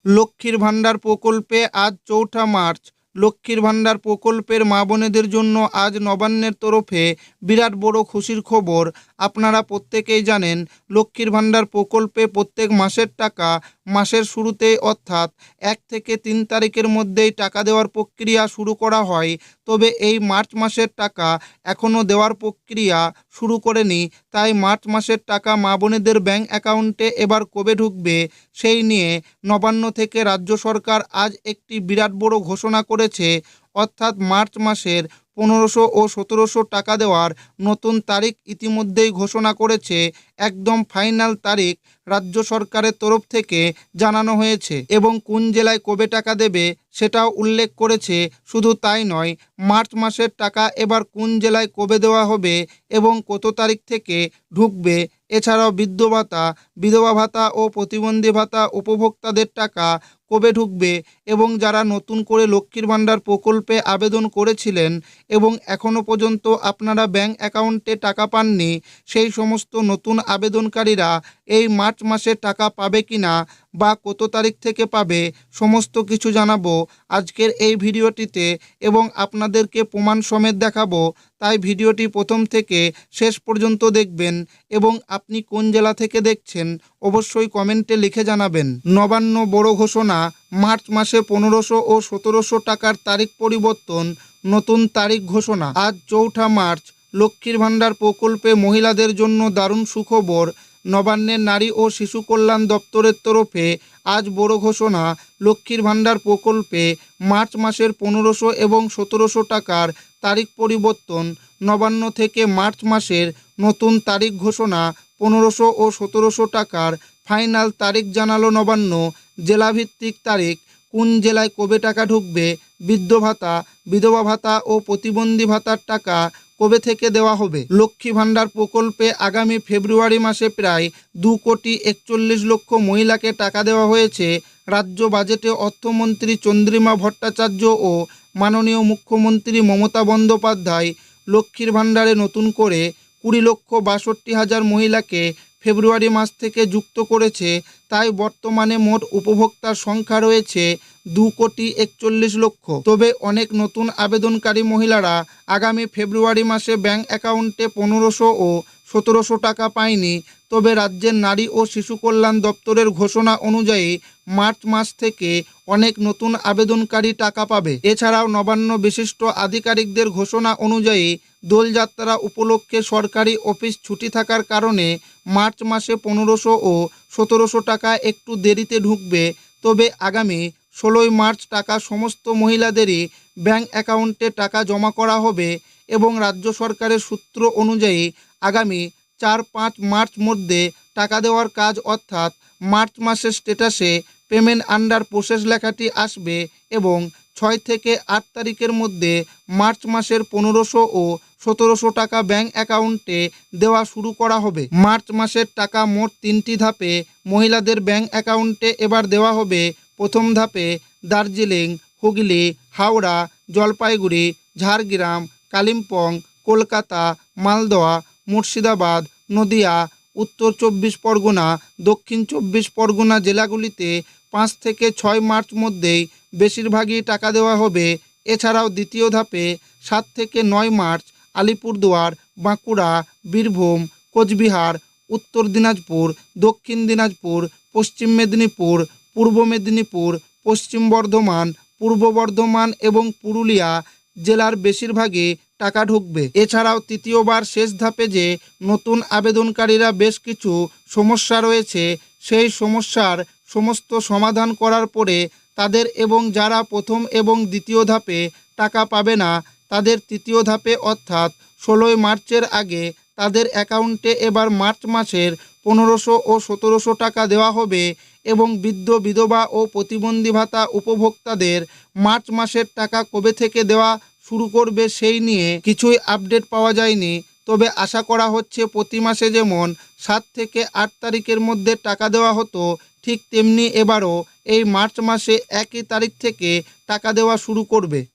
লক্ষ্মীর ভাণ্ডার প্রকল্পে আজ ৪ঠা মার্চ। লক্ষ্মীর ভাণ্ডার প্রকল্পের মা বোনেদের জন্য আজ নবান্নের তরফে বিরাট বড় খুশির খবর। আপনারা প্রত্যেকেই জানেন, লক্ষ্মীর ভাণ্ডার প্রকল্পে প্রত্যেক মাসের টাকা মাসের শুরুতেই অর্থাৎ ১ থেকে ৩ তারিখের মধ্যেই টাকা দেওয়ার প্রক্রিয়া শুরু করা হয়। তবে এই মার্চ মাসের টাকা এখনও দেওয়ার প্রক্রিয়া শুরু করেনি। তাই মার্চ মাসের টাকা মা বোনেদের ব্যাংক অ্যাকাউন্টে এবার কবে ঢুকবে সেই নিয়ে নবান্ন থেকে রাজ্য সরকার আজ একটি বিরাট বড় ঘোষণা করেছে। অর্থাৎ মার্চ মাসের ১৫০০ ও ১৭০০ টাকা দেওয়ার নতুন তারিখ ইতিমধ্যেই ঘোষণা করেছে। একদম ফাইনাল তারিখ রাজ্য সরকারের তরফ থেকে জানানো হয়েছে এবং কোন জেলায় কবে টাকা দেবে সেটাও উল্লেখ করেছে। শুধু তাই নয়, মার্চ মাসের টাকা এবার কোন জেলায় কবে দেওয়া হবে এবং কত তারিখ থেকে ঢুকবে, এছাড়াও বৃদ্ধ ভাতা, বিধবা ভাতা ও প্রতিবন্ধী ভাতা উপভোক্তাদের টাকা কবে ঢুকবে এবং যারা নতুন করে লক্ষ্মীর ভাণ্ডার প্রকল্পে আবেদন করেছিলেন এবং এখনও পর্যন্ত আপনারা ব্যাংক অ্যাকাউন্টে টাকা পাননি, সেই সমস্ত নতুন আবেদনকারীরা এই মার্চ মাসে টাকা পাবে কিনা বা কত তারিখ থেকে পাবে, সমস্ত কিছু জানাবো আজকের এই ভিডিওটিতে এবং আপনাদেরকে প্রমাণ সমেত দেখাবো। তাই ভিডিওটি প্রথম থেকে শেষ পর্যন্ত দেখবেন এবং আপনি কোন জেলা থেকে দেখছেন অবশ্যই কমেন্টে লিখে জানাবেন। নবান্ন বড় ঘোষণা, মার্চ মাসে ১৫০০ ও ১৭০০ টাকার তারিখ পরিবর্তন, নতুন তারিখ ঘোষণা। আজ ৪ঠা মার্চ। লক্ষ্মীর ভাণ্ডার প্রকল্পে মহিলাদের জন্য দারুণ সুখবর। নবান্নের নারী ও শিশু কল্যাণ দপ্তরের তরফে আজ বড় ঘোষণা। লক্ষ্মীর ভাণ্ডার প্রকল্পে মার্চ মাসের ১৫০০ এবং ১৭০০ টাকার তারিখ পরিবর্তন। নবান্ন থেকে মার্চ মাসের নতুন তারিখ ঘোষণা। ১৫০০ ও ১৭০০ টাকার ফাইনাল তারিখ জানালো নবান্ন। জেলাভিত্তিক তারিখ, কোন জেলায় কবে টাকা ঢুকবে, বৃদ্ধ ভাতা, বিধবা ভাতা ও প্রতিবন্ধী ভাতার টাকা কবে থেকে দেওয়া হবে। লক্ষ্মী ভাণ্ডার প্রকল্পে আগামী ফেব্রুয়ারি মাসে প্রায় ২,৪১,০০,০০০ মহিলাকে টাকা দেওয়া হয়েছে। রাজ্য বাজেটে অর্থমন্ত্রী চন্দ্রিমা ভট্টাচার্য ও মাননীয় মুখ্যমন্ত্রী মমতা বন্দ্যোপাধ্যায় লক্ষ্মীর ভাণ্ডারে নতুন করে ২০,৬২,০০০ মহিলাকে ফেব্রুয়ারি মাস থেকে যুক্ত করেছে। তাই বর্তমানে মোট উপভোক্তার সংখ্যা রয়েছে ২,৪১,০০,০০০। তবে অনেক নতুন আবেদনকারী মহিলারা আগামী ফেব্রুয়ারি মাসে ব্যাংক অ্যাকাউন্টে ১৫০০ ও ১৭০০ টাকা পায়নি। তবে রাজ্যের নারী ও শিশু কল্যাণ দপ্তরের ঘোষণা অনুযায়ী মার্চ মাস থেকে অনেক নতুন আবেদনকারী টাকা পাবে। এছাড়াও নবান্ন বিশিষ্ট আধিকারিকদের ঘোষণা অনুযায়ী দোলযাত্রা উপলক্ষে সরকারি অফিস ছুটি থাকার কারণে মার্চ মাসে ১৫০০ ও ১৭০০ টাকা একটু দেরিতে ঢুকবে। তবে আগামী ১৬ই মার্চ টাকা সমস্ত মহিলাদেরই ব্যাংক অ্যাকাউন্টে টাকা জমা করা হবে এবং রাজ্য সরকারের সূত্র অনুযায়ী আগামী ৪-৫ মার্চ মধ্যে টাকা দেওয়ার কাজ, অর্থাৎ মার্চ মাসের স্ট্যাটাসে পেমেন্ট আন্ডার প্রসেস লেখাটি আসবে এবং ৬ থেকে ৮ তারিখের মধ্যে মার্চ মাসের ১৫০০ ও ১৭০০ টাকা ব্যাংক অ্যাকাউন্টে দেওয়া শুরু করা হবে। মার্চ মাসের টাকা মোট ৩টি ধাপে মহিলাদের ব্যাংক অ্যাকাউন্টে এবার দেওয়া হবে। প্রথম ধাপে দার্জিলিং, হুগলি, হাওড়া, জলপাইগুড়ি, ঝাড়গ্রাম, কালিম্পং, কলকাতা, মালদহ, মুর্শিদাবাদ, নদিয়া, উত্তর ২৪ পরগনা, দক্ষিণ ২৪ পরগনা জেলাগুলিতে ৫ থেকে ৬ মার্চ মধ্যেই বেশিরভাগই টাকা দেওয়া হবে। এছাড়াও দ্বিতীয় ধাপে ৭ থেকে ৯ মার্চ আলিপুরদুয়ার, বাঁকুড়া, বীরভূম, কোচবিহার, উত্তর দিনাজপুর, দক্ষিণ দিনাজপুর, পশ্চিম মেদিনীপুর, পূর্ব মেদিনীপুর, পশ্চিম বর্ধমান, পূর্ব বর্ধমান এবং পুরুলিয়া জেলার বেশিরভাগই টাকা ঢুকবে। এছাড়াও তৃতীয়বার শেষ ধাপে যে নতুন আবেদনকারীরা বেশ কিছু সমস্যা রয়েছে, সেই সমস্যার সমস্ত সমাধান করার পরে তাদের এবং যারা প্রথম এবং দ্বিতীয় ধাপে টাকা পাবে না তাদের তৃতীয় ধাপে অর্থাৎ ১৬ই মার্চের আগে তাদের অ্যাকাউন্টে এবার মার্চ মাসের ১৫০০ ও ১৭০০ টাকা দেওয়া হবে এবং বৃদ্ধ, বিধবা ও প্রতিবন্ধী ভাতা উপভোক্তাদের মার্চ মাসের টাকা কবে থেকে দেওয়া শুরু করবে সেই নিয়ে কিছুই আপডেট পাওয়া যায়নি। তবে আশা করা হচ্ছে প্রতি মাসে যেমন ৭ থেকে ৮ তারিখের মধ্যে টাকা দেওয়া হতো, ঠিক তেমনি এবারও এই মার্চ মাসে ১ই তারিখ থেকে টাকা দেওয়া শুরু করবে।